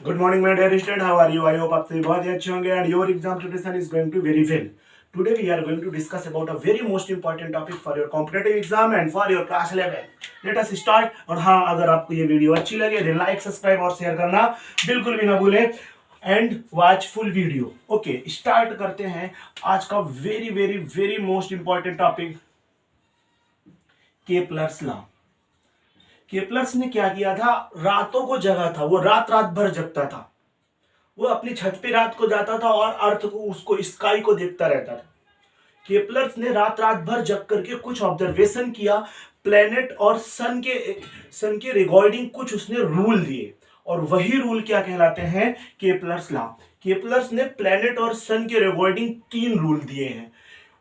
Good morning, my dear student. How are you? I hope आप सभी बहुत ही अच्छे होंगे and your exam preparation is going to very well. Today we are going to discuss about a very most important topic for your competitive exam and for your class 11. Let us start. और हाँ, अगर आपको ये video अच्छी लगे then like, subscribe और share करना बिल्कुल भी ना भूलें and watch full video. Okay, start करते हैं आज का very most important topic Kepler's law. Kepler's ने क्या किया था, रातों को जगा था, वो रात भर जगता था। वो अपनी छत पे रात को जाता था और अर्थ को, उसको, स्काई को देखता रहता था। केपलर्स ने रात भर जग करके कुछ ऑब्जर्वेशन किया, प्लेनेट और सन के रिगार्डिंग कुछ उसने रूल दिए, और वही रूल क्या कहलाते हैं, केपलर्स लॉ। केपलर्स ने प्लेनेट और सन के रिगार्डिंग 3 रूल दिए हैं,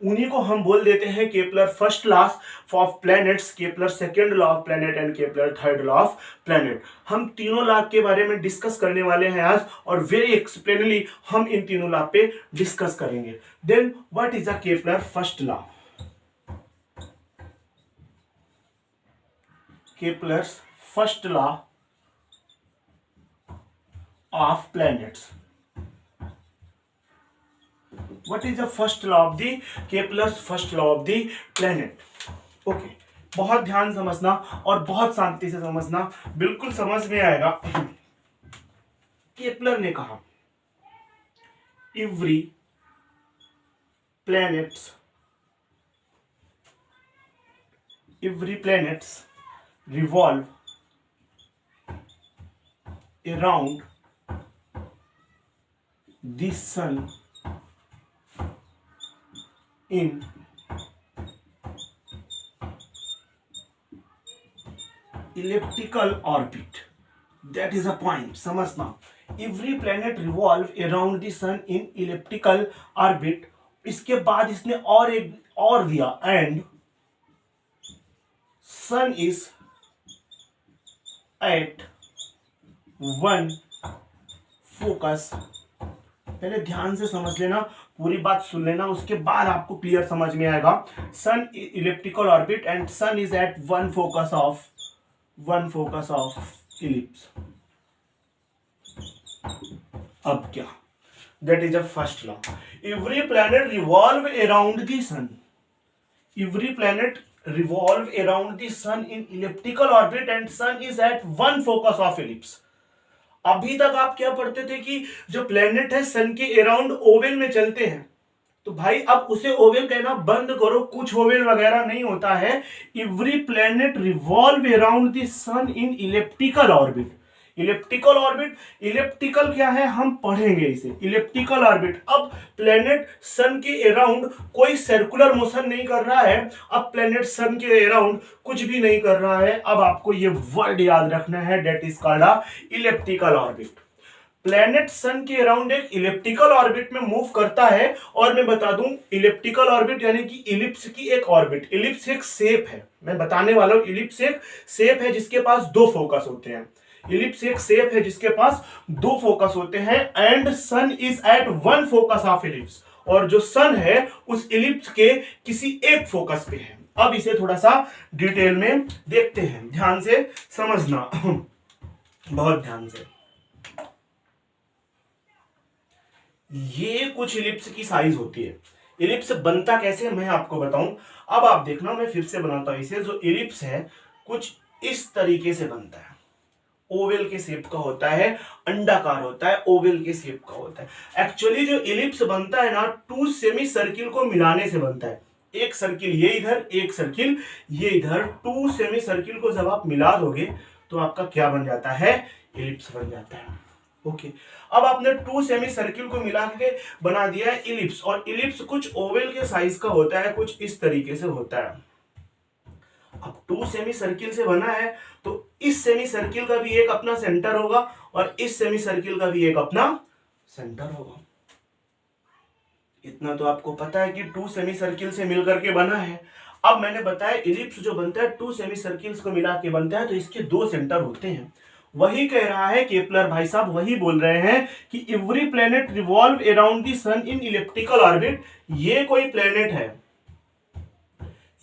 उन्हीं को हम बोल देते हैं Kepler first law of planets, Kepler second law of planet and Kepler third law of planet. हम तीनों लॉ के बारे में डिस्कस करने वाले हैं आज, और वेरी एक्सप्लेनली हम इन तीनों लॉ पे डिस्कस करेंगे। Then what is a Kepler first law? Kepler's first law of planets. What is the first law of the Kepler's first law of the planet? Okay, बहुत ध्यान समझना और बहुत शांति से समझना, बिल्कुल समझ में आएगा। केपलर ने कहा every planets revolve around the sun in elliptical orbit. That is a point, समझना। Every planet revolve around the sun in elliptical orbit। इसके बाद इसने और दिया, and sun is at one focus। पहले ध्यान से समझ लेना, पूरी बात सुन लेना, उसके बाद आपको क्लियर समझ में आएगा। Sun elliptical orbit and sun is at one focus of ellipse. अब क्या, that is a first law. Every planet revolve around the sun, every planet revolve around the sun in elliptical orbit and sun is at one focus of ellipse. अभी तक आप क्या पढ़ते थे कि जो प्लेनेट है सन के अराउंड ओवल में चलते हैं, तो भाई अब उसे ओवल कहना बंद करो, कुछ ओवल वगैरह नहीं होता है। Every planet revolve around the sun in elliptical orbit. Elliptical orbit, elliptical क्या है हम पढ़ेंगे इसे, इलिप्टिकल ऑर्बिट। अब प्लेनेट सन के अराउंड कोई सर्कुलर मोशन नहीं कर रहा है, अब प्लेनेट सन के अराउंड कुछ भी नहीं कर रहा है। अब आपको ये वर्ड याद रखना है, that is called a elliptical orbit. Planet sun के अराउंड एक इलिप्टिकल ऑर्बिट में मूव करता है, और मैं बता दूं इलिप्टिकल ऑर्बिट यानी कि इलिप्स की एक ऑर्बिट। इलिप्स एक शेप है, मैं बताने वाला हूं, इलिप्स एक शेप है जिसके पास 2 फोकस होते हैं। इलिप्स एक शेप है जिसके पास 2 फोकस होते हैं, and sun is at one focus of ellipse, और जो सन है उस इलिप्स के किसी एक फोकस पे है। अब इसे थोड़ा सा डिटेल में देखते हैं, ध्यान से समझना बहुत ध्यान से। ये कुछ इलिप्स की साइज होती है। इलिप्स बनता कैसे मैं आपको बताऊं, अब आप देखना, मैं फिर से बनाता हूं इसे। जो इलिप्स है कुछ इस तरीके से बनता है, ओवल के शेप का होता है, अंडाकार होता है, ओवल के शेप का होता है। एक्चुअली जो इलिप्स बनता है ना, 2 सेमी सर्किल को मिलाने से बनता है। एक सर्किल ये इधर, एक सर्किल ये इधर, 2 सेमी सर्किल को जब आप मिला दोगे तो आपका क्या बन जाता है, इलिप्स बन जाता है। ओके, अब आपने 2 सेमी सर्किल को मिला के बना दिया है इलिप्स, और इलिप्स कुछ ओवल के साइज का होता है, कुछ इस तरीके से होता है। अब 2 सेमी सर्किल से बना है, तो इस सेमी सर्किल का भी एक अपना सेंटर होगा, और इस सेमी सर्किल का भी एक अपना सेंटर होगा। इतना तो आपको पता है कि 2 सेमी सर्किल से मिलकर के बना है। अब मैंने बताया इलिप्स जो बनता है 2 सेमी सर्किल्स को मिला के बनता है, तो इसके 2 सेंटर होते हैं। वही कह रहा है केपलर भाई साहब, वही बोल रहे हैं कि every planet revolve around the sun in elliptical orbit. ये कोई प्लेनेट है,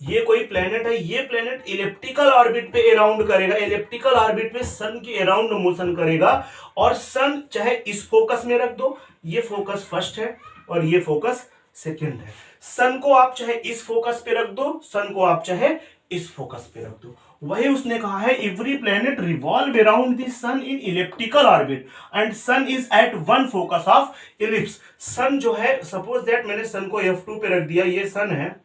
ये कोई प्लेनेट है, ये प्लेनेट इलिप्टिकल ऑर्बिट पे अराउंड करेगा, इलिप्टिकल ऑर्बिट पे सन के अराउंड मोशन करेगा, और सन चाहे इस फोकस में रख दो, ये फोकस फर्स्ट है और ये फोकस सेकंड है। सन को आप चाहे इस फोकस पे रख दो, सन को आप चाहे इस फोकस पे रख दो। वही उसने कहा है every planet revolve around the sun in elliptical orbit and sun is at one focus of ellipse. Sun जो है, सपोज दैट मैंने सन को F2 पे रख दिया, ये सन है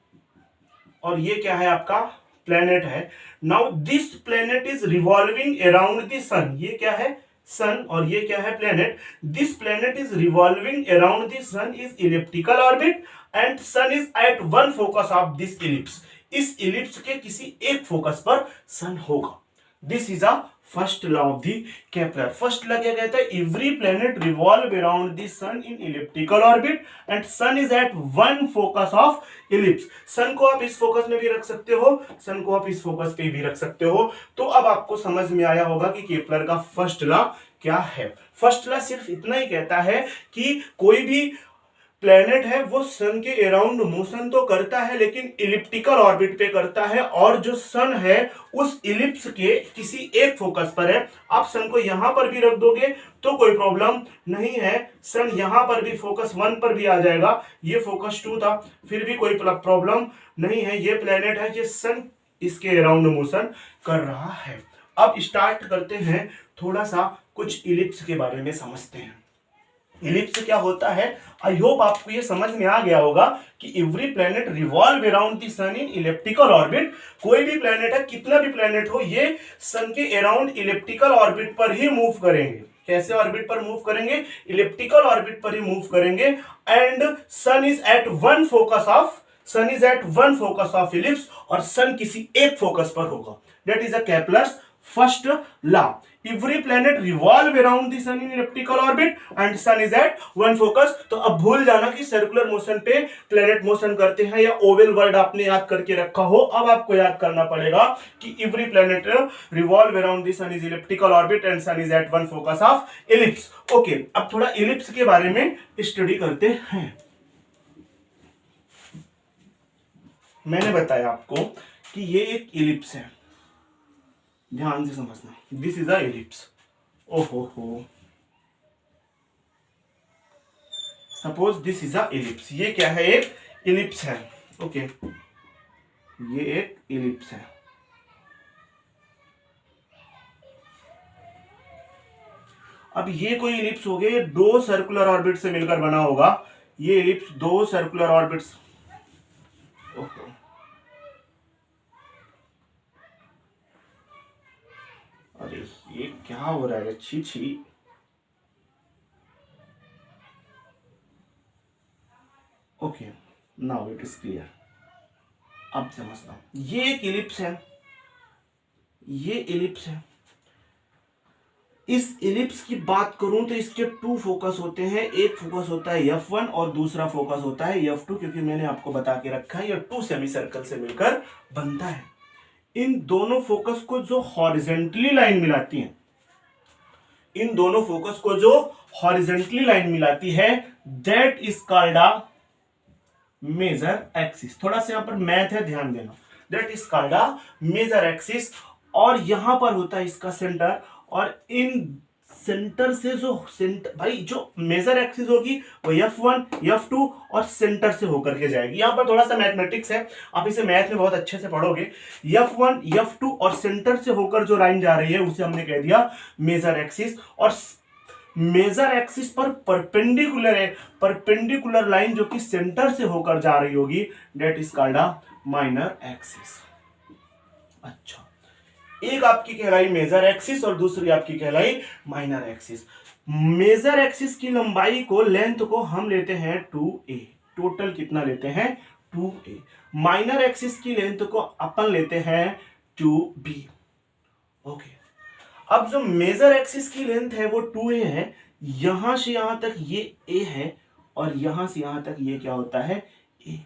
और ये क्या है आपका प्लेनेट है। Now this planet is revolving around the sun, ये क्या है सन और ये क्या है planet. This planet is revolving around the sun is elliptical orbit and sun is at one focus of this ellipse. इस इलिप्स के किसी एक फोकस पर सन होगा। This is a first law of the Kepler. First law क्या कहता है, every planet revolve around the sun in elliptical orbit and sun is at one focus of ellipse. Sun को आप इस फोकस में भी रख सकते हो, सन को आप इस फोकस पे भी रख सकते हो। तो अब आपको समझ में आया होगा कि केपलर का फर्स्ट लॉ क्या है। फर्स्ट लॉ सिर्फ इतना ही कहता है कि कोई भी प्लेनेट है वो सन के अराउंड मोशन तो करता है लेकिन इलिप्टिकल ऑर्बिट पे करता है, और जो सन है उस इलिप्स के किसी एक फोकस पर है। आप सन को यहां पर भी रख दोगे तो कोई प्रॉब्लम नहीं है, सन यहां पर भी फोकस 1 पर भी आ जाएगा, ये फोकस 2 था, फिर भी कोई प्रॉब्लम नहीं है। ये प्लेनेट है, ये सन इसके अराउंड मोशन कर रहा है। अब स्टार्ट करते हैं, थोड़ा सा कुछ इलिप्स के बारे में समझते हैं। इलिप्स क्या होता है, आई होप आपको ये समझ में आ गया होगा कि every planet revolve around the sun in elliptical orbit. कोई भी प्लेनेट है, कितना भी प्लेनेट हो, ये सन के अराउंड इलिप्टिकल ऑर्बिट पर ही मूव करेंगे। कैसे ऑर्बिट पर मूव करेंगे, इलिप्टिकल ऑर्बिट पर ही मूव करेंगे। And sun is at one focus of ellipse, और सन किसी एक फोकस पर होगा। That is a Kepler's first law. Every planet revolve around the sun in elliptical orbit and sun is at one focus। तो अब भूल जाना कि सर्कुलर मोशन पे प्लेनेट मोशन करते हैं, या ओवल वर्ड आपने याद करके रखा हो। अब आपको याद करना पड़ेगा कि every planet revolve around the sun is elliptical orbit and sun is at one focus of ellipse। Okay, अब थोड़ा इलिप्स के बारे में स्टडी करते हैं। मैंने बताया आपको कि ये एक इलिप्स है, ध्यान से समझना, दिस इज अ इलिप्स। ओहो, suppose this is a ellipse, ये क्या है, एक इलिप्स है। ओके, ये एक इलिप्स है। अब ये कोई इलिप्स हो गया, ये दो सर्कुलर ऑर्बिट से मिलकर बना होगा। ये इलिप्स दो सर्कुलर ऑर्बिट्स, ओहो, अरे ये क्या हो रहा है, छी छी। Okay, now it is clear. अब समझता हूं, ये एक इलिप्स है, ये इलिप्स है। इस इलिप्स की बात करूं तो इसके 2 फोकस होते हैं। एक फोकस होता है F1 और दूसरा फोकस होता है F2, क्योंकि मैंने आपको बता के रखा है ये 2 सेमी सर्कल से मिलकर बनता है। इन दोनों फोकस को जो हॉरिजॉन्टली लाइन मिलाती है, इन दोनों फोकस को जो हॉरिजॉन्टली लाइन मिलाती है, that is called a major axis. थोड़ा सा यहां पर मैथ है, ध्यान देना। That is called a major axis, और यहां पर होता है इसका सेंटर, और इन सेंटर से जो भाई जो मेजर एक्सिस होगी वो F1 F2 और सेंटर से होकर के जाएगी। यहां पर थोड़ा सा मैथमेटिक्स है, आप इसे मैथ में बहुत अच्छे से पढ़ोगे। F1 F2 और सेंटर से होकर जो लाइन जा रही है उसे हमने कह दिया मेजर एक्सिस। और मेजर एक्सिस पर परपेंडिकुलर है, परपेंडिकुलर लाइन जो कि सेंटर से होकर जा रही होगी, that is called a minor axis. अच्छा, एक आपकी कहलाई मेजर एक्सिस और दूसरी आपकी कहलाई माइनर एक्सिस। मेजर एक्सिस की लंबाई को, लेंथ को हम लेते हैं 2a। टोटल कितना लेते हैं, 2a। माइनर एक्सिस की लेंथ को अपन लेते हैं 2b। ओके, अब जो मेजर एक्सिस की लेंथ है वो 2a है। यहां से यहां तक ये a है, और यहां से यहां तक ये क्या होता है, a।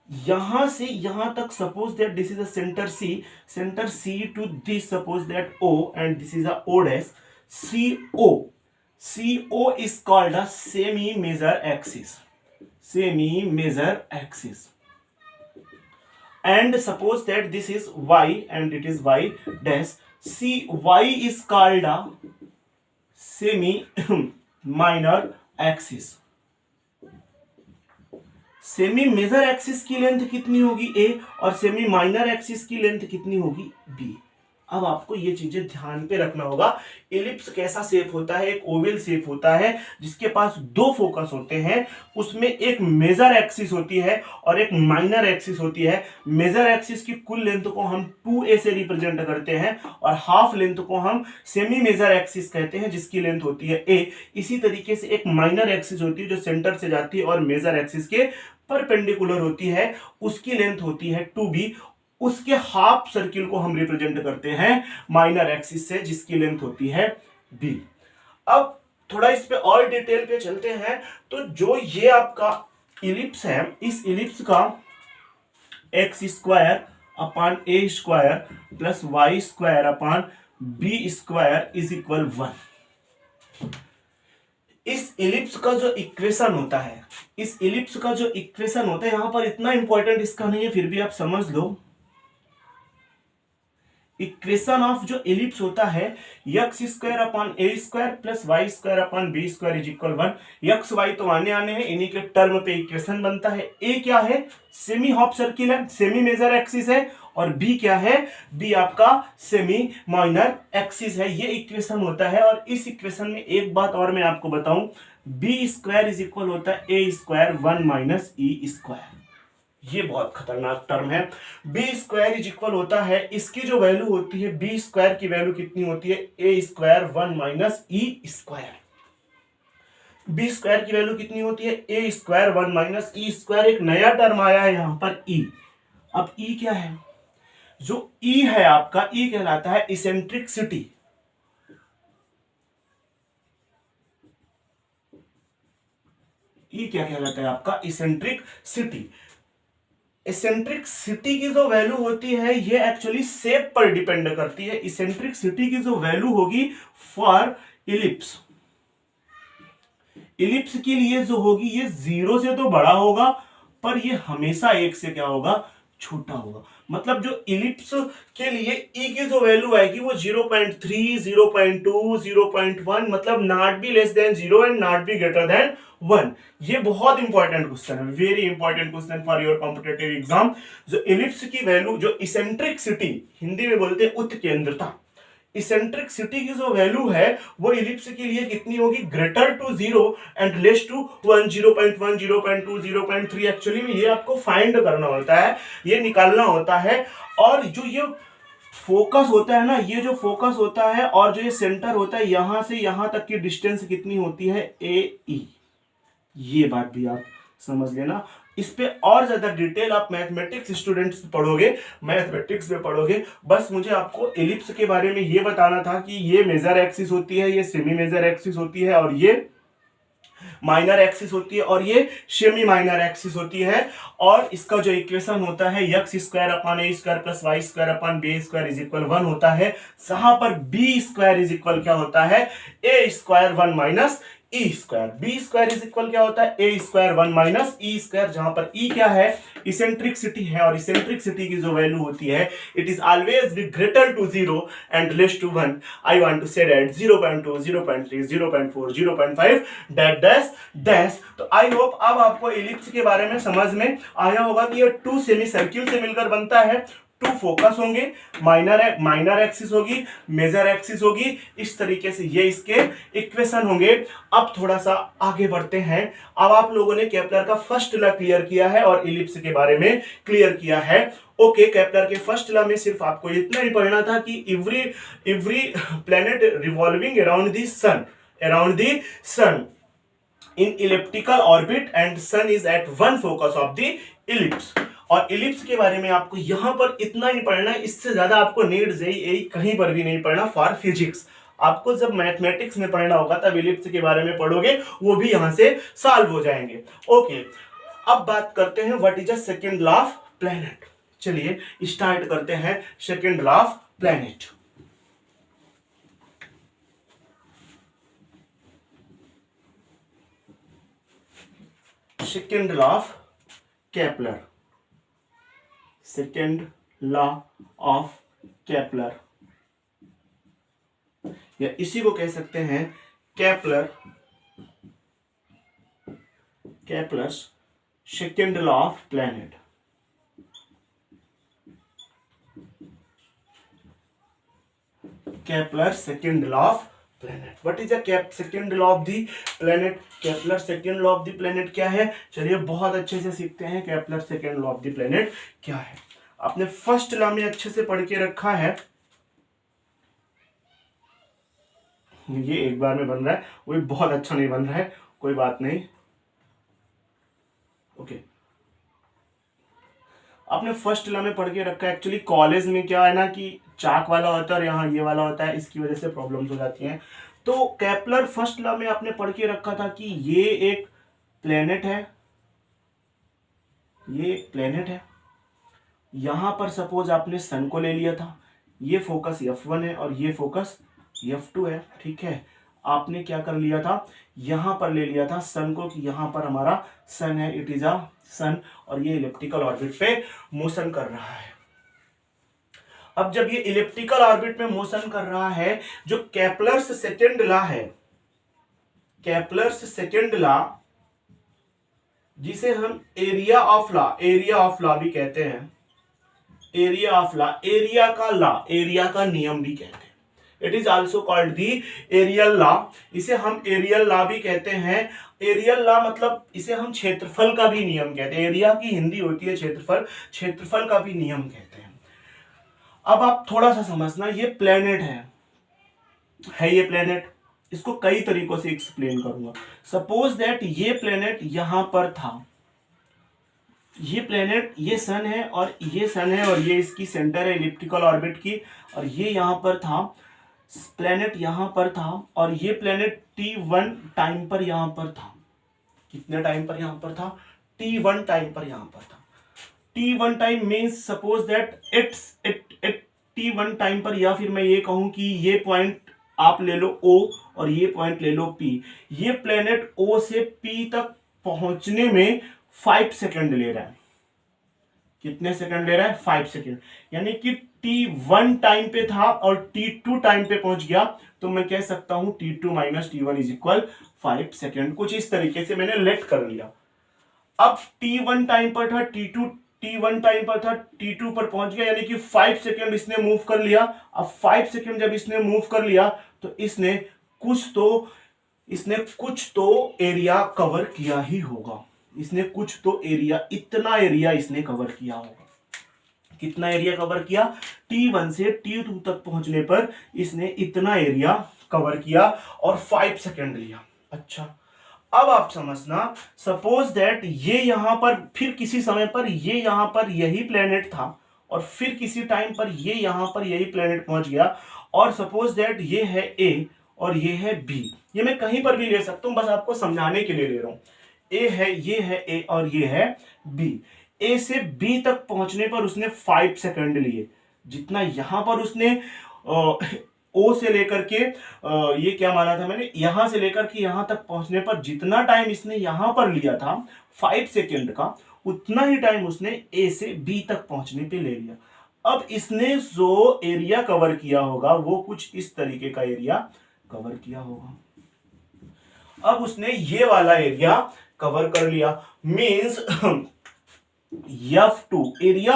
यहां से यहां तक suppose that this is a centre C to this, suppose that O, and this is a O dash. CO is called a semi major axis, and suppose that this is Y and it is Y dash, CY is called a semi minor axis. Semi major axis की length कितनी होगी a, और semi minor axis की length कितनी होगी B. अब आपको ये चीजें ध्यान पे रखना होगा। इलिप्स कैसा शेप होता है, एक ओवल शेप होता है जिसके पास दो फोकस होते हैं। उसमें एक मेजर एक्सिस होती है और एक माइनर एक्सिस होती है। मेजर एक्सिस की कुल लेंथ को हम 2a से रिप्रेजेंट करते हैं और हाफ लेंथ को हम सेमी मेजर एक्सिस कहते हैं जिसकी लेंथ होती है a। इसी तरीके से एक माइनर एक्सिस होती है जो सेंटर से जाती है और मेजर एक्सिस के परपेंडिकुलर होती है, उसकी लेंथ होती है 2b। उसके हाफ सर्किल को हम रिप्रेजेंट करते हैं माइनर एक्सिस से जिसकी लेंथ होती है b। अब थोड़ा इस पे और डिटेल पे चलते हैं। तो जो ये आपका इलिप्स है, इस इलिप्स का x square upon a square plus y square upon b square is equal 1। इस इलिप्स का जो इक्वेशन होता है, इस इलिप्स का जो इक्वेशन होता है, यहां पर इतना इंपॉर्टेंट इसका नहीं है, फिर भी आप समझ लो। इक्वेशन ऑफ जो इलिप्स होता है x square upon a square plus y square upon b square is equal 1। X y तो आने हैं, इन्हीं के टर्म पे इक्वेशन बनता है। ए क्या है, सेमी हाफ सर्किल है, सेमी मेजर एक्सिस है, और बी क्या है, बी आपका सेमी माइनर एक्सिस है। ये इक्वेशन होता है। और इस इक्वेशन में एक बात और मैं आपको बताऊं, बी स्क्वायर इज इक्वल होता है A square 1 minus E square. ये बहुत खतरनाक टर्म है। बी स्क्वायर इज इक्वल होता है, इसकी जो वैल्यू होती है, बी स्क्वायर की वैल्यू कितनी होती है, A square 1 minus E square. B square की वैल्यू कितनी होती है, A square 1 minus E square. एक नया टर्म आया है यहां पर ई। अब ई क्या है, जो ई है आपका, ई कहलाता है इसेंट्रिकसिटी। ई क्या कहलाता है आपका, इसेंट्रिकसिटी। इसेंट्रिक सिटी की जो वैल्यू होती है ये एक्चुअली शेप पर डिपेंड करती है। इसेंट्रिक सिटी की जो वैल्यू होगी फॉर इलिप्स, इलिप्स के लिए जो होगी ये 0 से तो बड़ा होगा, पर ये हमेशा 1 से क्या होगा, छोटा होगा। मतलब जो इलिप्स के लिए ई की जो वैल्यू आएगी वो 0.3, 0.2, 0.1, मतलब not be less than 0 and not be greater than 1। ये बहुत इंपॉर्टेंट क्वेश्चन है, very important question for your competitive exam. जो इलिप्स की वैल्यू, जो इसेंट्रिकसिटी, हिंदी में बोलते हैं उत्केंद्रता, इसेंट्रिकसिटी की जो वैल्यू है वो इलिप्स के लिए कितनी होगी, greater to 0 and less to 1, 0.1, 0.2, 0.3। Actually में ये आपको फाइंड करना होता है, ये निकालना होता है। और जो ये फोकस होता है ना, ये जो फोकस होता है और जो ये सेंटर होता है, यहां से यहां तक की डिस्टेंस कितनी होती है, ए ई। ये बात भी आप समझ लेना। इस पे और ज्यादा डिटेल आप मैथमेटिक्स स्टूडेंट्स पढ़ोगे, मैथमेटिक्स में पढ़ोगे। बस मुझे आपको एलिप्स के बारे में ये बताना था कि ये मेजर एक्सिस होती है, ये सेमी मेजर एक्सिस होती है, और ये माइनर एक्सिस होती है, और ये सेमी माइनर एक्सिस होती है। और इसका जो इक्वेशन होता है x square upon a square plus y square upon b square is equal 1 होता है। जहां पर बी स्क्वायर इज इक्वल क्या होता है, A square 1 minus E square. B square is equal क्या होता है, A square 1 minus E square, जहां पर ई क्या है, इसेंट्रिकसिटी है। और इसेंट्रिकसिटी की जो वैल्यू होती है, it is always be greater to 0 and less to 1। I want to say that 0.2, 0.3, 0.4, 0.5 that dash dash. तो आई होप अब आपको इलिप्स के बारे में समझ में आया होगा कि ये 2 सेमी सर्किल से मिलकर बनता है। 2 फोकस होंगे, माइनर एक्सिस होगी, मेजर एक्सिस होगी। इस तरीके से ये इसके इक्वेशन होंगे। अब थोड़ा सा आगे बढ़ते हैं। अब आप लोगों ने केपलर का फर्स्ट लॉ क्लियर किया है और इलिप्स के बारे में क्लियर किया है। ओके, केपलर के फर्स्ट लॉ में सिर्फ आपको इतना ही पढ़ना था कि every planet revolving around the sun in elliptical orbit and sun is at one focus of the ellipse। और इलिप्स के बारे में आपको यहां पर इतना ही पढ़ना है, इससे ज्यादा आपको नीड जेईई कहीं पर भी नहीं पढ़ना फॉर फिजिक्स। आपको जब मैथमेटिक्स में पढ़ना होगा तब इलिप्स के बारे में पढ़ोगे, वो भी यहां से सॉल्व हो जाएंगे। ओके, अब बात करते हैं what is the second law of planet. चलिए स्टार्ट करते हैं second law of planet. Second law of Kepler, second law of Kepler, या इसी को कह सकते हैं Kepler's second law of planet. Kepler's second law of planet. What is the second law of the planet? Kepler's second law of the planet क्या है? चलिए बहुत अच्छे से सीखते हैं Kepler's second law of the planet क्या है। आपने फर्स्ट लॉ में अच्छे से पढ़ के रखा है, ये एक बार में बन रहा है, वो भी बहुत अच्छा नहीं बन रहा है, कोई बात नहीं, ओके। आपने फर्स्ट लॉ में पढ़ के रखा है। एक्चुअली कॉलेज में क्या है ना कि चाक वाला होता है और यहाँ ये वाला होता है, इसकी वजह से प्रॉब्लम्स हो जाती हैं। तो केपलर फर्स्ट लॉ में आपने पढ़ के रखा था कि ये एक प्लेनेट है, ये एक प्लेनेट है। यहां पर सपोज आपने सन को ले लिया था, ये फोकस F1 है और ये फोकस F2 है, ठीक है। आपने क्या कर लिया था, यहां पर ले लिया था सन को कि यहां पर हमारा सन है, इट इज अ सन, और ये इलिप्टिकल ऑर्बिट पे मोशन कर रहा है। अब जब ये इलिप्टिकल ऑर्बिट में मोशन कर रहा है, जो केपलर्स सेकंड लॉ है, केपलर्स सेकंड लॉ, जिसे हम एरिया ऑफ लॉ भी कहते हैं, एरिया ऑफ लॉ, एरिया का लॉ, एरिया का नियम भी कहते हैं। It is also called the areal law, इसे हम एरियल लॉ भी कहते हैं। एरियल लॉ मतलब इसे हम क्षेत्रफल का भी नियम कहते हैं। एरिया की हिंदी होती है क्षेत्रफल, क्षेत्रफल का भी नियम कहते हैं। अब आप थोड़ा सा समझना, ये प्लेनेट है ये प्लेनेट, इसको कई तरीकों से एक्सप्लेन करूंगा। सपोज दैट ये प्लेनेट यहां पर था, ये प्लेनेट, ये सन है और ये सन है और ये इसकी सेंटर है इलिप्टिकल ऑर्बिट की, और ये यहां पर था, प्लेनेट यहां पर था, और ये प्लेनेट T1 टाइम पर यहां पर था। कितने टाइम पर यहां पर था? T1 टाइम पर यहां पर था। T1 time means suppose that it T1 time पर, या फिर मैं ये कहूं कि ये पॉइंट आप ले लो O और ये पॉइंट ले लो P। ये प्लेनेट O से P तक पहुंचने में 5 सेकंड ले रहा है। कितने सेकंड ले रहा है? 5 सेकंड। यानी कि T1 टाइम पे था और T2 टाइम पे पहुंच गया, तो मैं कह सकता हूं T2 minus T1 is equal 5 second. कुछ इस तरीके से मैंने लेट कर लिया। अब T1 टाइम पर था, T1 टाइम पर था, T2 पर पहुंच गया, यानी कि 5 सेकंड इसने मूव कर लिया। अब 5 सेकंड जब इसने मूव कर लिया, तो इसने कुछ तो एरिया कवर किया ही होगा। इसने कुछ तो एरिया, इतना एरिया इसने कवर किया होगा। कितना एरिया कवर किया? T1 से T2 तक पहुंचने पर इसने इतना एरिया कवर किया और 5 सेकंड लिया। अच्छा, अब आप समझना, सपोज दैट ये यहां पर, फिर किसी समय पर ये यहां पर यही प्लेनेट था, और फिर किसी टाइम पर ये यहां पर यही प्लेनेट पहुंच गया, और सपोज दैट ये है A और ये है B। ये मैं कहीं पर भी ले सकता हूं, बस आपको समझाने के लिए ले रहा हूं। A है, ये है A और ये है B। A से B तक पहुंचने पर उसने 5 सेकंड लिए। जितना यहां पर उसने O से लेकर के ये क्या माना था मैंने, यहां से लेकर के यहां तक पहुंचने पर जितना टाइम इसने यहां पर लिया था 5 सेकंड का, उतना ही टाइम उसने A से B तक पहुंचने पे ले लिया। अब इसने जो एरिया कवर किया होगा वो कुछ इस तरीके का एरिया कवर किया होगा। अब उसने ये वाला एरिया कवर कर लिया, मीन्स F2 एरिया।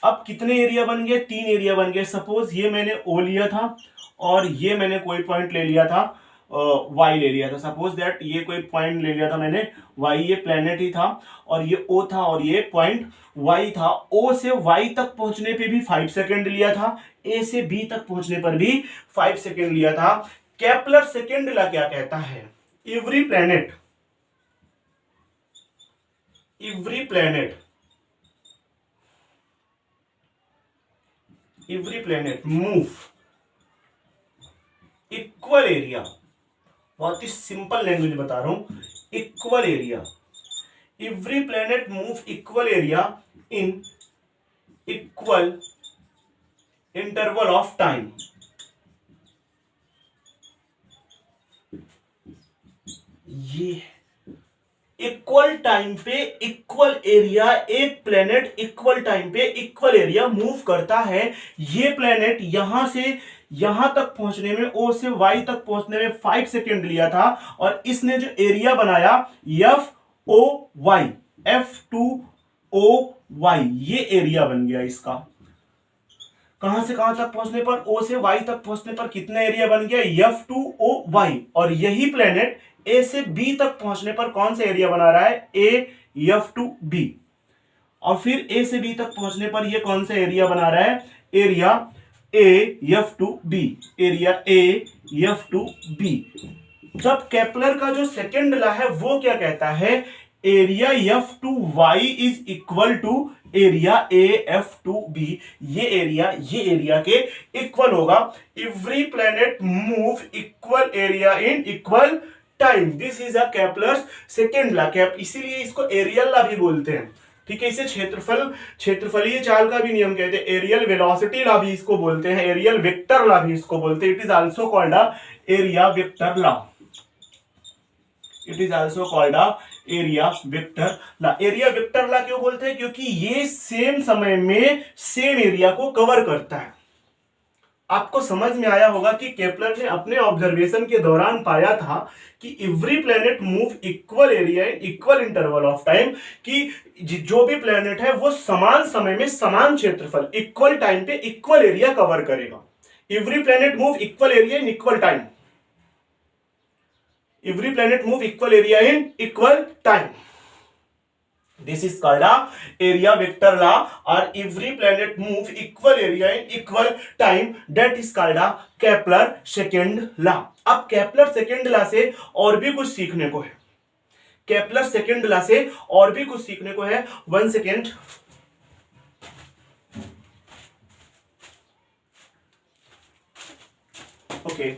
अब कितने एरिया बन गए? 3 एरिया बन गए। सपोज ये मैंने O लिया था और ये मैंने कोई पॉइंट ले लिया था Y ले लिया था। सपोज दैट ये कोई पॉइंट ले लिया था मैंने Y, ये प्लेनेट ही था और ये O था और ये पॉइंट Y था। O से Y तक पहुंचने पे भी 5 सेकंड लिया था, A से B तक पहुंचने पर भी 5 सेकंड लिया था। केपलर सेकंड लॉ क्या कहता है? Every planet move equal area. बहुत ही सिंपल लैंग्वेज बता रहा हूं, equal area. Every planet move equal area in equal interval of time. ये इक्वल टाइम पे इक्वल एरिया, एक प्लेनेट इक्वल टाइम पे इक्वल एरिया मूव करता है। ये प्लेनेट यहां से यहां तक पहुंचने में, ओ से वाई तक पहुंचने में 5 सेकेंड लिया था, और इसने जो एरिया बनाया एफ ओ वाई, F2OY, ये एरिया बन गया इसका। कहां से कहां तक पहुंचने पर, ओ से वाई तक पहुंचने पर कितना एरिया बन गया, F2OY। और यही प्लेनेट ए से बी तक पहुंचने पर कौन सा एरिया बना रहा है, AF2B। और फिर ए से बी तक पहुंचने पर ये कौन सा एरिया बना रहा है, एरिया AF2B, एरिया AF2B। जब केपलर का जो सेकेंड लॉ है वो क्या कहता है, area F2Y is equal to area AF2B। ये एरिया के इक्वल होगा। Every planet move equal area in equal time. This is a Kepler's second law. इसीलिए इसको एरियल लॉ भी बोलते हैं, ठीक है। इसे क्षेत्रफलीय चाल का भी नियम कहते हैं, एरियल वेलोसिटी लॉ भी इसको बोलते हैं, एरियल वेक्टर लॉ भी इसको बोलते हैं। It is also called a area vector law. It is also called a area vector law. Area vector law क्यों बोलते हैं, क्योंकि ये सेम समय में सेम एरिया को कवर करता है। आपको समझ में आया होगा कि केपलर ने अपने ऑब्जर्वेशन के दौरान पाया था कि every planet move equal area in equal interval of time, कि जो भी प्लेनेट है वो समान समय में समान क्षेत्रफल, इक्वल टाइम पे इक्वल एरिया कवर करेगा। Every planet move equal area in equal time. Every planet move equal area in equal time. This is called a area vector law, or every planet move equal area in equal time. That is called a Kepler second law. अब Kepler second law से और भी कुछ सीखने को है। Kepler second law से और भी कुछ सीखने को है। 1 second. Okay,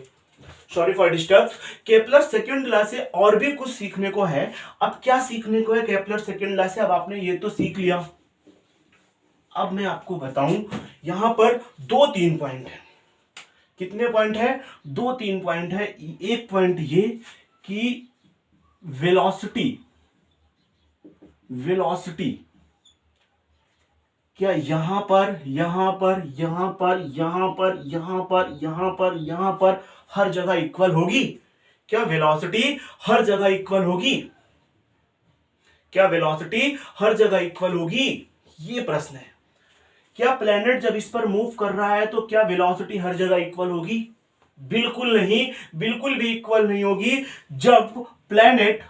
sorry for disturb. Kepler second law से और भी कुछ सीखने को है। अब क्या सीखने को है केपलर सेकेंड लॉ से, अब आपने ये तो सीख लिया। अब मैं आपको बताऊं, यहां पर 2-3 पॉइंट है। कितने पॉइंट है, 2-3 पॉइंट है। एक पॉइंट ये कि वेलोसिटी क्या यहां पर हर जगह इक्वल होगी? क्या वेलोसिटी हर जगह इक्वल होगी? ये प्रश्न है। क्या प्लेनेट जब इस पर मूव कर रहा है तो क्या वेलोसिटी हर जगह इक्वल होगी? बिल्कुल नहीं, बिल्कुल भी इक्वल नहीं होगी। जब प्लेनेट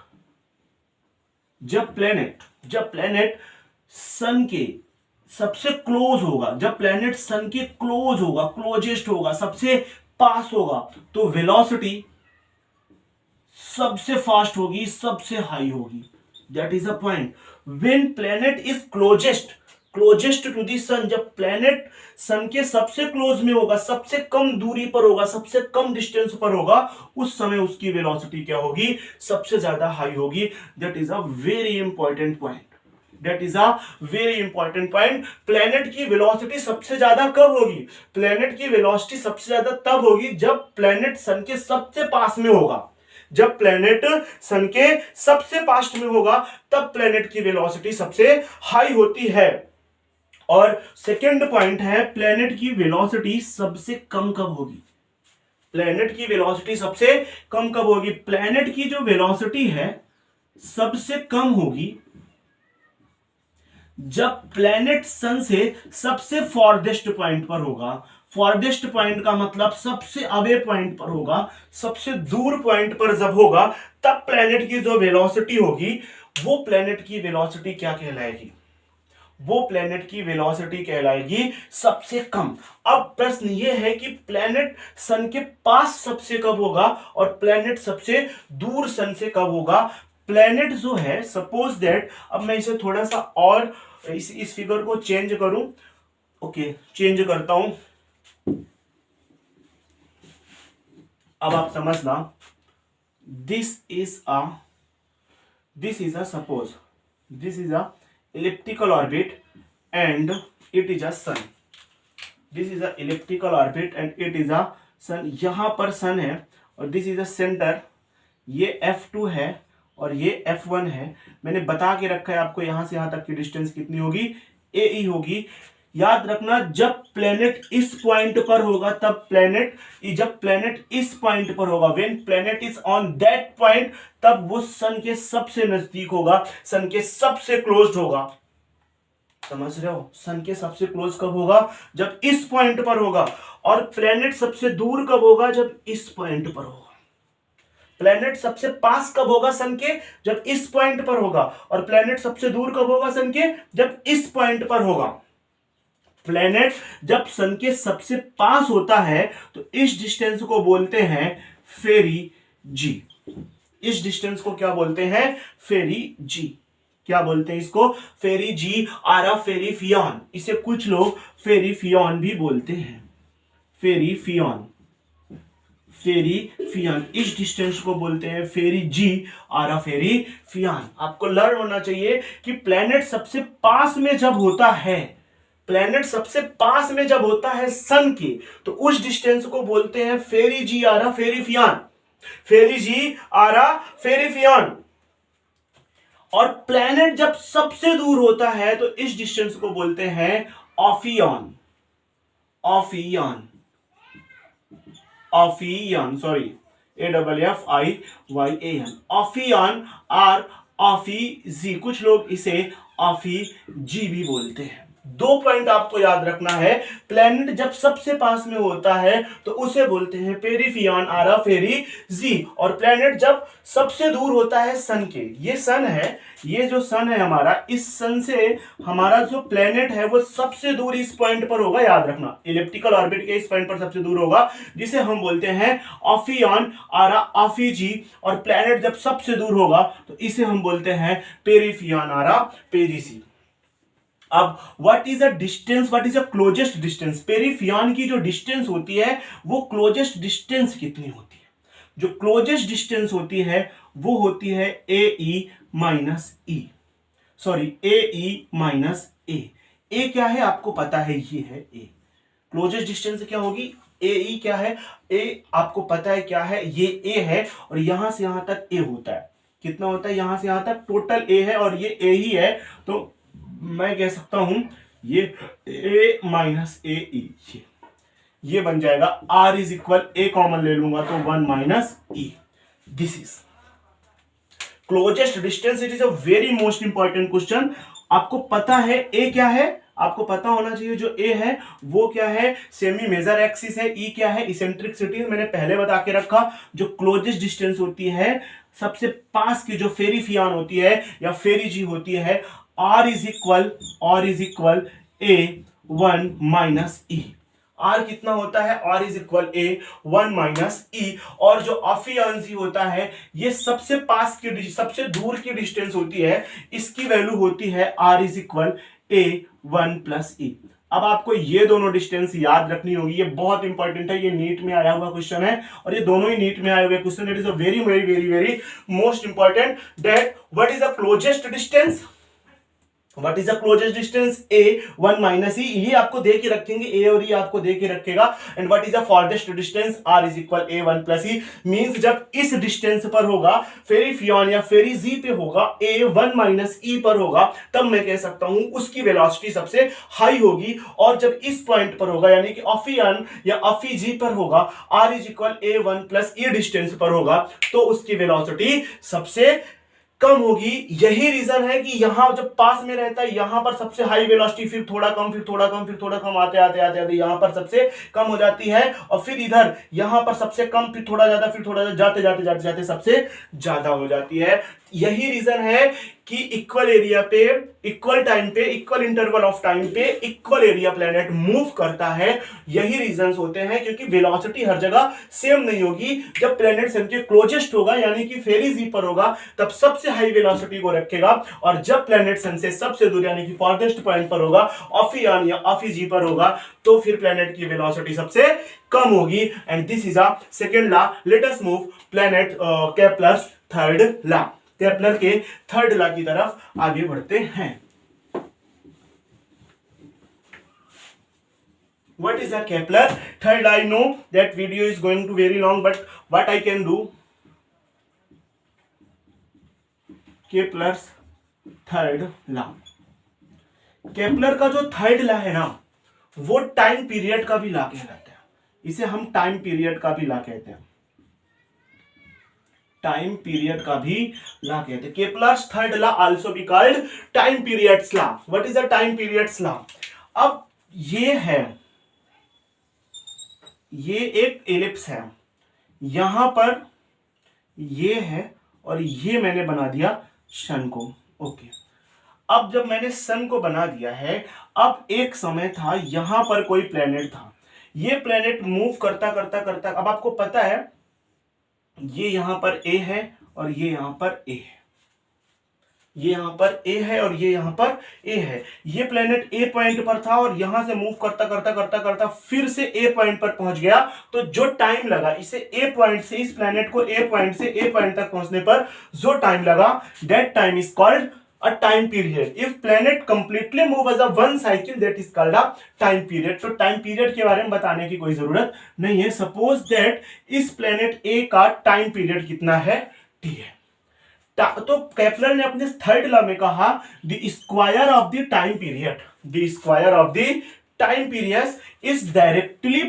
सन के सबसे क्लोज होगा, जब प्लेनेट सन के क्लोज होगा, क्लोजेस्ट होगा, सबसे पास होगा, तो वेलोसिटी सबसे फास्ट होगी, सबसे हाई होगी। That is a point. When planet is closest to the sun, जब प्लेनेट सन के सबसे क्लोज में होगा, सबसे कम दूरी पर होगा, सबसे कम डिस्टेंस पर होगा, उस समय उसकी वेलोसिटी क्या होगी? सबसे ज्यादा हाई होगी। That is a very important point. Planet की वेलोसिटी सबसे ज्यादा कब होगी? प्लेनेट की वेलोसिटी सबसे ज्यादा तब होगी जब प्लेनेट सन के सबसे पास में होगा। जब प्लेनेट सन के सबसे पास में होगा तब प्लेनेट की वेलोसिटी सबसे हाई होती है। और सेकंड पॉइंट है, प्लेनेट की वेलोसिटी सबसे कम कब होगी? प्लेनेट की वेलोसिटी सबसे कम कब होगी? प्लेनेट की जो वेलोसिटी है सबसे कम होगी जब प्लेनेट सन से सबसे फॉरदेस्ट पॉइंट पर होगा। फॉरदेस्ट पॉइंट का मतलब सबसे अवे पॉइंट पर होगा, सबसे दूर पॉइंट पर जब होगा तब प्लेनेट की जो वेलोसिटी होगी वो प्लेनेट की वेलोसिटी क्या कहलाएगी? वो प्लेनेट की वेलोसिटी कहलाएगी सबसे कम। अब प्रश्न ये है कि प्लेनेट सन के पास सबसे कब होगा और प्लेनेट सबसे दूर सन से कब होगा? प्लेनेट जो है, सपोज दैट, अब मैं इसे थोड़ा सा और इस फिगर को चेंज करूं। ओके, चेंज करता हूं। अब आप समझना, this is a elliptical orbit and it is a sun. This is a elliptical orbit and it is a sun. यहां पर सन है और दिस इज अ सेंटर। ये F2 है और ये F1 है। मैंने बता के रखा है आपको, यहां से यहां तक की डिस्टेंस कितनी होगी? AE होगी। याद रखना, जब प्लेनेट इस पॉइंट पर होगा तब जब प्लेनेट इस पॉइंट पर होगा, when planet is on that point, तब वो सन के सबसे नजदीक होगा, सन के सबसे क्लोज होगा। समझ रहे हो? सन के सबसे क्लोज कब होगा? जब इस पॉइंट पर होगा। और प्लेनेट सबसे दूर कब होगा? जब इस पॉइंट पर होगा। प्लेनेट सबसे पास कब होगा सन के? जब इस पॉइंट पर होगा। और प्लेनेट सबसे दूर कब होगा सन के? जब इस पॉइंट पर होगा। प्लेनेट जब सन के सबसे पास होता है तो इस डिस्टेंस को बोलते हैं फेरी जी। इस डिस्टेंस को क्या बोलते हैं? फेरी जी। क्या बोलते हैं इसको? फेरी जी आरा फेरीफियन। इसे कुछ लोग फेरीफियन भी बोलते हैं। फेरीफियन, फेरीफियन। इस डिस्टेंस को बोलते हैं फेरी जी आरा फेरीफियन। आपको लर्न होना चाहिए कि प्लेनेट सबसे पास में जब होता है, प्लेनेट सबसे पास में जब होता है सन के, तो उस डिस्टेंस को बोलते हैं फेरी जी आरा फेरीफियन। फेरी जी आरा फेरीफियन। और प्लेनेट जब सबसे दूर होता है तो इस डिस्टेंस को बोलते हैं ऑफियन। ऑफियन, ऑफियन, सॉरी, AFFIYAN, ऑफियन और ऑफीजी। कुछ लोग इसे ऑफीजी भी बोलते हैं। दो पॉइंट आपको याद रखना है। प्लेनेट जब सबसे पास में होता है तो उसे बोलते हैं पेरिफियन आरा फेरीजी। और प्लेनेट जब सबसे दूर होता है सन के, ये सन है, ये जो सन है हमारा, इस सन से हमारा जो प्लेनेट है वो सबसे दूर इस पॉइंट पर होगा। याद रखना, इलिप्टिकल ऑर्बिट के इस पॉइंट पर सबसे दूर होगा, जिसे हम बोलते हैं ऑफियन आरा ऑफीजी। और प्लेनेट जब सबसे दूर होगा तो इसे हम बोलते हैं पेरिफियन आरा पेरिसी। अब what is a distance, what is a closest distance? Perihelion की जो डिस्टेंस होती है वो क्लोजेस्ट डिस्टेंस कितनी होती है? जो क्लोजेस्ट डिस्टेंस होती है वो होती है AE माइनस ई, सॉरी AE माइनस ए क्या है आपको पता है? ये है ए। क्लोजेस्ट डिस्टेंस क्या होगी? AE क्या है? ए आपको पता है क्या है? ये ए है और यहां से यहां तक ए होता है। कितना होता है? यहां से यहां तक टोटल ए है और ये ए ही है, तो मैं कह सकता हूं ये ए माइनस ए, ये बन जाएगा। R is equal, a common ले लूंगा तो 1 minus e. This is closest distance. It is a very most important question. आपको पता है ए क्या है? आपको पता होना चाहिए जो ए है वो क्या है? सेमी मेजर एक्सिस है। ई क्या है? इसेंट्रिसिटी। मैंने पहले बता के रखा, जो क्लोजेस्ट डिस्टेंस होती है, सबसे पास की जो फेरीफियन होती है या फेरी जी होती है, R is equal A1 minus E. R कितना होता है? R is equal A1 minus E. और जो ऑफियन जी होता है, ये सबसे पास की, सबसे दूर की डिस्टेंस होती है, इसकी वैल्यू होती है R is equal A1 plus E. अब आपको ये दोनों डिस्टेंस याद रखनी होगी, ये बहुत इंपॉर्टेंट है, ये नीट में आया हुआ क्वेश्चन है और ये दोनों ही नीट में आए हुए question. It is a very very very very most important that what is the closest distance, what is the closest distance? A1 minus E. ये आपको दे के रखेंगे, ए और ई आपको दे के रखेगा। And what is the farthest distance? R is equal A1 plus E. Means जब इस डिस्टेंस पर होगा, फेरीफियन या फेरी जी पे होगा, A1 माइनस ई पर होगा, तब मैं कह सकता हूं उसकी वेलोसिटी सबसे हाई होगी। और जब इस पॉइंट पर होगा, यानी कि ऑफियन या ऑफी जी पर होगा, r is equal A1 plus e distance पर होगा, तो उसकी वेलोसिटी सबसे कम होगी। यही रीजन है कि यहां जब पास में रहता है, यहां पर सबसे हाई वेलोसिटी, फिर थोड़ा कम, फिर थोड़ा कम, फिर थोड़ा कम, आते आते आते आते यहां पर सबसे कम हो जाती है। और फिर इधर यहां पर सबसे कम, फिर थोड़ा ज्यादा, फिर थोड़ा ज्यादा, जाते जाते जाते जाते सबसे ज्यादा हो जाती है। यही रीजन है कि इक्वल एरिया पे, इक्वल टाइम पे, इक्वल इंटरवल ऑफ टाइम पे इक्वल एरिया प्लेनेट मूव करता है। यही रीजंस होते हैं, क्योंकि वेलोसिटी हर जगह सेम नहीं होगी। जब प्लेनेट सन के क्लोजेस्ट होगा, यानी कि फेरी जी पर होगा, तब सबसे हाई वेलोसिटी को रखेगा। और जब प्लेनेट सन से सबसे दूर, यानी कि फॉरदेस्ट पॉइंट पर होगा, ऑफियन या ऑफी जी पर होगा, तो फिर प्लेनेट की वेलोसिटी सबसे कम होगी। And this is a second law. Let us move planet Kepler's third law. Kepler के थर्ड लॉ की तरफ आगे बढ़ते हैं। What is a Kepler third law? I know that video is going to very long, but what I can do, Kepler's third law। Kepler का जो third law है ना, वो टाइम पीरियड का भी ला कहलाता है। इसे हम टाइम पीरियड का भी ला कहते हैं, टाइम पीरियड का भी ला कहते हैं। Kepler's third law also be called time periods law. What is the time periods law? अब ये है, ये एक एलिप्स है, यहां पर ये है और ये मैंने बना दिया सन को। ओके, अब जब मैंने सन को बना दिया है, अब एक समय था यहां पर कोई प्लेनेट था, ये प्लेनेट मूव करता करता करता, अब आपको पता है ये यहां पर ए है और ये यहां पर ए है, ये यहां पर ए है और ये यहां पर ए है। ये प्लेनेट ए पॉइंट पर था और यहां से मूव करता करता करता करता फिर से ए पॉइंट पर पहुंच गया। तो जो टाइम लगा इसे ए पॉइंट से, इस प्लेनेट को ए पॉइंट से ए पॉइंट तक पहुंचने पर जो टाइम लगा, that time is called a time period. If planet completely move as a one cycle, that is called a time period. तो time period के बारे में बताने की कोई जरूरत नहीं है। Suppose that इस planet A का time period कितना है? T है। तो केपलर ने अपने थर्ड लॉ में कहा the square of the time period, the square of the time period is directly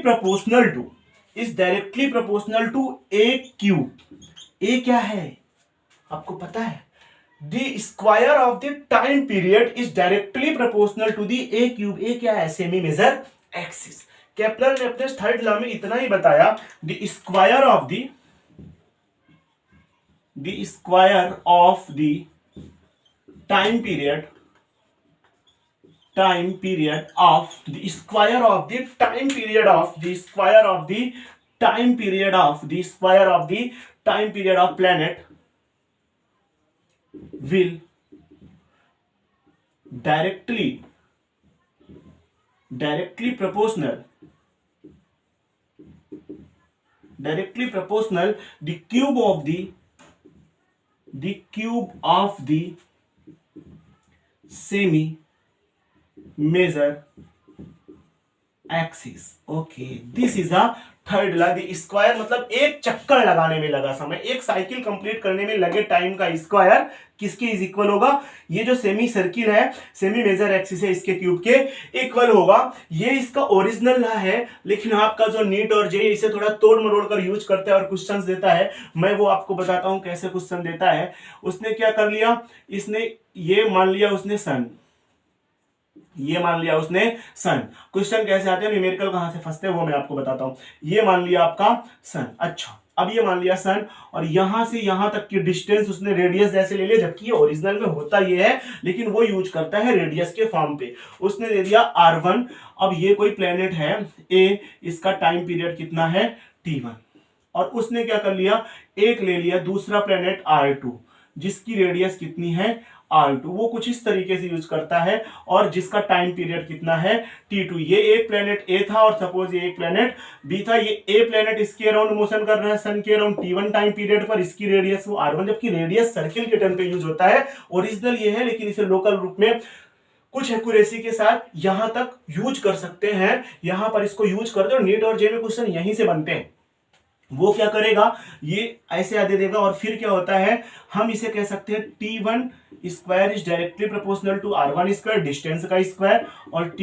proportional to a cube. A क्या है आपको पता है? The square of the time period is directly proportional to the a cube. a क्या है? Semi major axis. Kepler ने अपने third law में इतना ही बताया, the square of the time period of planet will directly proportional the cube of the semi major axis. Okay, this is a third law. The square मतलब एक चक्कर लगाने में लगा समय, एक साइकिल कंप्लीट करने में लगे टाइम का स्क्वायर किसके इज इक्वल होगा? ये जो सेमी सर्किल है, सेमी मेजर एक्सिस है, इसके क्यूब के इक्वल होगा। ये इसका ओरिजिनल लॉ है, लेकिन आपका जो नीट और जेईई इसे थोड़ा तोड़ मरोड़ कर यूज करता है और क्वेश्चंस देता है। मैं वो आपको बताता हूं कैसे क्वेश्चन देता है। उसने क्या कर लिया, इसने ये मान लिया उसने सन, ये मान लिया उसने सन। क्वेश्चन कैसे आते हैं, न्यूमेरिकल कहां से फंसते हैं वो मैं आपको बताता हूं। ये मान लिया आपका सन, अच्छा अब ये मान लिया सन और यहां से यहां तक की डिस्टेंस उसने रेडियस जैसे ले लिया, जबकि ये ओरिजिनल में होता ये है, लेकिन वो यूज करता है रेडियस के फॉर्म पे। उसने दे दिया R1। अब ये कोई प्लेनेट है ए, इसका टाइम पीरियड कितना है? T1। और उसने क्या कर लिया, एक ले लिया दूसरा प्लेनेट R2 जिसकी रेडियस कितनी है? R2। वो कुछ इस तरीके से यूज करता है और जिसका टाइम पीरियड कितना है? T2। ये एक प्लेनेट A था और सपोज ये एक प्लेनेट B था। ये A प्लेनेट इसके अराउंड मोशन कर रहा है सन के अराउंड T1 टाइम पीरियड पर, इसकी रेडियस वो R1, जबकि रेडियस सर्किल के टर्म पे यूज होता है। ओरिजिनल ये है, लेकिन इसे लोकल रूप में कुछ एक्यूरेसी के साथ यहां तक यूज कर सकते हैं, यहां पर इसको यूज करते हैं और नीट और जे में क्वेश्चन यहीं से बनते हैं। वो क्या करेगा, ये ऐसे दे देगा और फिर क्या होता है, हम इसे कह सकते हैं T1 square is directly proportional to R1 square, distance का स्क्वायर, और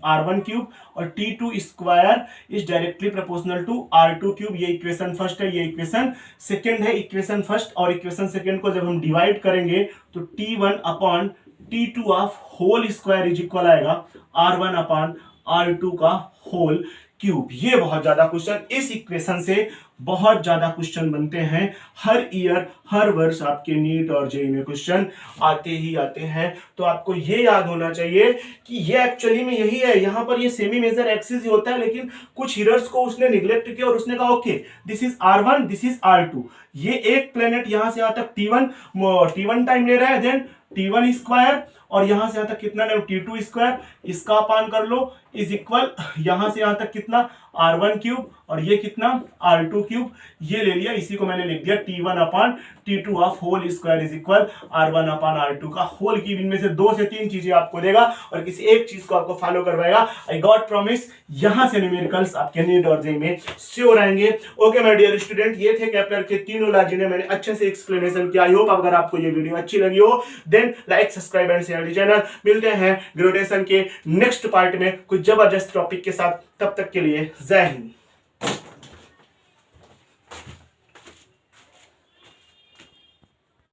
R1 क्यूब, और T2 square is directly proportional to R2 cube. ये इक्वेशन फर्स्ट है, ये इक्वेशन सेकंड है। इक्वेशन फर्स्ट और इक्वेशन सेकंड को जब हम डिवाइड करेंगे तो T1 upon T2 of whole square is equal आएगा R1 अपॉन R2 का होल क्यूब। ये बहुत ज्यादा क्वेश्चन, इस इक्वेशन से बहुत ज्यादा क्वेश्चन बनते हैं हर ईयर, हर वर्ष आपके नीट और जेईई में क्वेश्चन आते ही आते हैं। तो आपको ये याद होना चाहिए कि ये एक्चुअली में यही है, यहां पर ये सेमी मेजर एक्सिस ही होता है, लेकिन कुछ हीरर्स को उसने निग्लेक्ट किया और उसने कहा okay this is R1, this is R2। ये एक प्लेनेट यहां से यहां तक T1 टाइम ले रहा है, देन T1 स्क्वायर, और यहां से यहां तक कितना T2 स्क्वायर, इसका अपान कर लो इज इक्वल यहां से यहां तक कितना R1 क्यूब, और ये कितना R2 क्यूब, ये ले लिया, इसी को मैंने लिख दिया T1 upon T2 of whole square is equal R1 upon R2 का होल क्यूब। इनमें से 2 से 3 चीजें आपको देगा और किसी एक चीज को आपको फॉलो करवाएगा। आई गॉट प्रॉमिस, यहां से न्यूमेरिकल्स आपके नीट और जेईई में श्योर आएंगे। ओके माय डियर स्टूडेंट, ये थे केपलर के तीनों लॉ जिन्हें मैंने अच्छे से एक्सप्लेनेशन किया। आई होप अगर आपको ये वीडियो अच्छी लगी हो then like, subscribe and share the channel. मिलते हैं ग्रेजुएशन के नेक्स्ट पार्ट में कुछ जबरदस्त टॉपिक के साथ, तब तक के लिए जय हिंद।